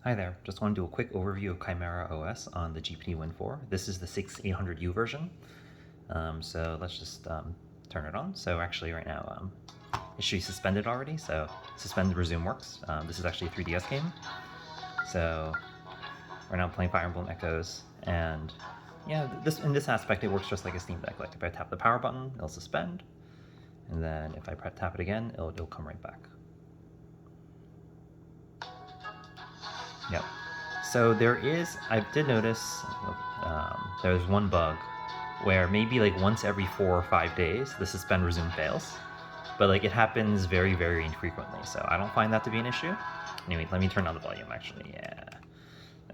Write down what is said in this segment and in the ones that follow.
Hi there, just want to do a quick overview of Chimera OS on the GPD Win 4. This is the 6800U version. So let's just turn it on. So actually right now it should be suspended already, so suspend resume works. This is actually a 3DS game. So right now I'm playing Fire Emblem Echoes, and yeah, in this aspect it works just like a Steam Deck. Like if I tap the power button, it'll suspend, and then if I tap it again, it'll come right back. Yep. So I did notice there's one bug where maybe like once every 4 or 5 days the suspend resume fails, but like it happens very, very infrequently. So I don't find that to be an issue. Anyway, let me turn on the volume actually. Yeah.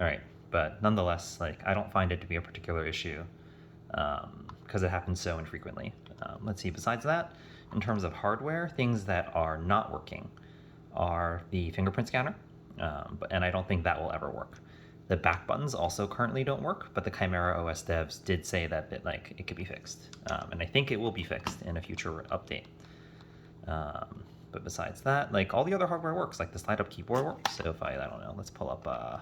All right. But nonetheless, like I don't find it to be a particular issue because it happens so infrequently. Let's see. Besides that, in terms of hardware, things that are not working are the fingerprint scanner, and I don't think that will ever work. The back buttons also currently don't work, but the Chimera OS devs did say that it could be fixed, and I think it will be fixed in a future update. But besides that, like all the other hardware works, like the slide-up keyboard works. So if I don't know, let's pull up. How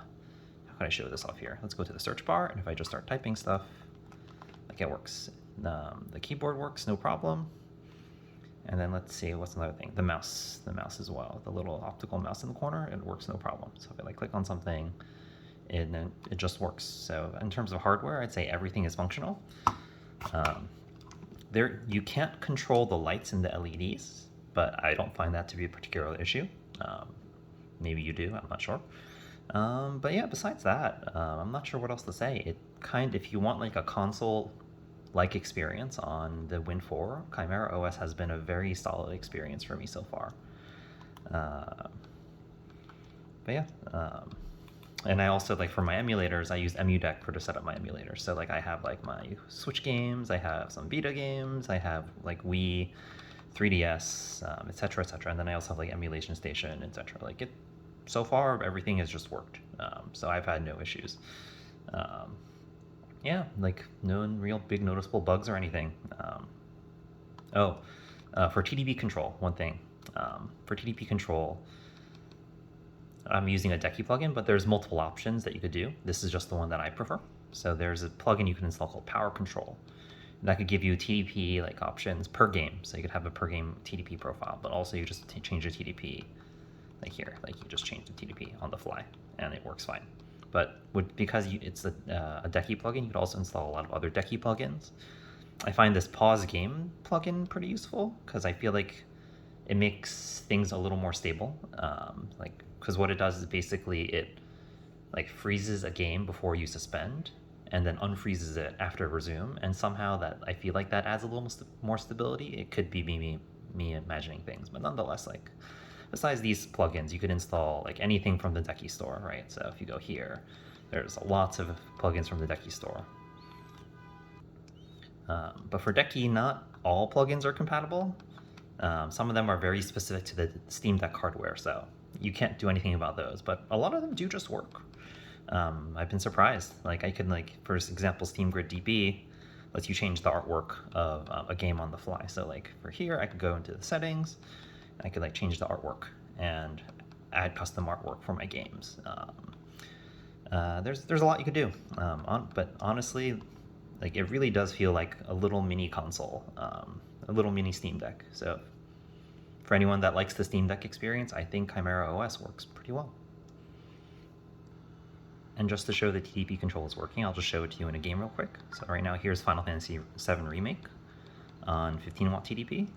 can I show this off here? Let's go to the search bar, and if I just start typing stuff, like it works. The keyboard works, no problem. And then let's see, what's another thing? The mouse as well. The little optical mouse in the corner, it works no problem. So if I like click on something, it just works. So in terms of hardware, I'd say everything is functional. You can't control the lights in the LEDs, but I don't find that to be a particular issue. Maybe you do, I'm not sure. But yeah, besides that, I'm not sure what else to say. If you want like a console-like experience on the Win 4, Chimera OS has been a very solid experience for me so far. But yeah, and I also, like for my emulators, I use EmuDeck to set up my emulators. So like I have like my Switch games, I have some Vita games, I have like Wii, 3DS, etc., etc. And then I also have like Emulation Station, etc. So far everything has just worked. So I've had no issues. Yeah, like no real big noticeable bugs or anything. For TDP control, one thing. For TDP control, I'm using a Decky plugin, but there's multiple options that you could do. This is just the one that I prefer. So there's a plugin you can install called Power Control. That could give you TDP like options per game. So you could have a per game TDP profile, but also you just change the TDP like here, like you just change the TDP on the fly, and it works fine. But because it's a Decky plugin, you could also install a lot of other Decky plugins. I find this pause game plugin pretty useful because I feel like it makes things a little more stable. Because what it does is basically it like freezes a game before you suspend and then unfreezes it after resume, and somehow that I feel like that adds a little more stability. It could be me imagining things, but nonetheless, like besides these plugins, you could install like anything from the Decky store, right? So if you go here, there's lots of plugins from the Decky store. But for Decky, not all plugins are compatible. Some of them are very specific to the Steam Deck hardware, so you can't do anything about those, but a lot of them do just work. I've been surprised. Like I could, like for example, Steam Grid DB lets you change the artwork of a game on the fly. So like for here, I could go into the settings, and I could like change the artwork and add custom artwork for my games. There's a lot you could do, but honestly, like it really does feel like a little mini console, a little mini Steam Deck. So for anyone that likes the Steam Deck experience, I think Chimera OS works pretty well. And just to show the TDP control is working, I'll just show it to you in a game real quick. So right now here's Final Fantasy VII Remake on 15 watt TDP.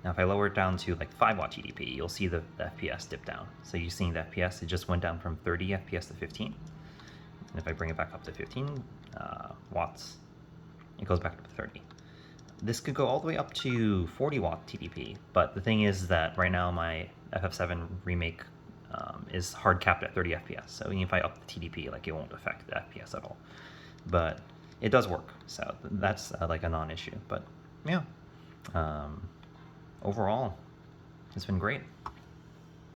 Now if I lower it down to like 5 watt TDP, you'll see the FPS dip down. So you're seeing the FPS, it just went down from 30 FPS to 15. And if I bring it back up to 15 watts, it goes back up to 30. This could go all the way up to 40 watt TDP, but the thing is that right now my FF7 Remake is hard capped at 30 FPS, so even if I up the TDP, like it won't affect the FPS at all. But it does work, so that's like a non-issue. But yeah, overall, it's been great.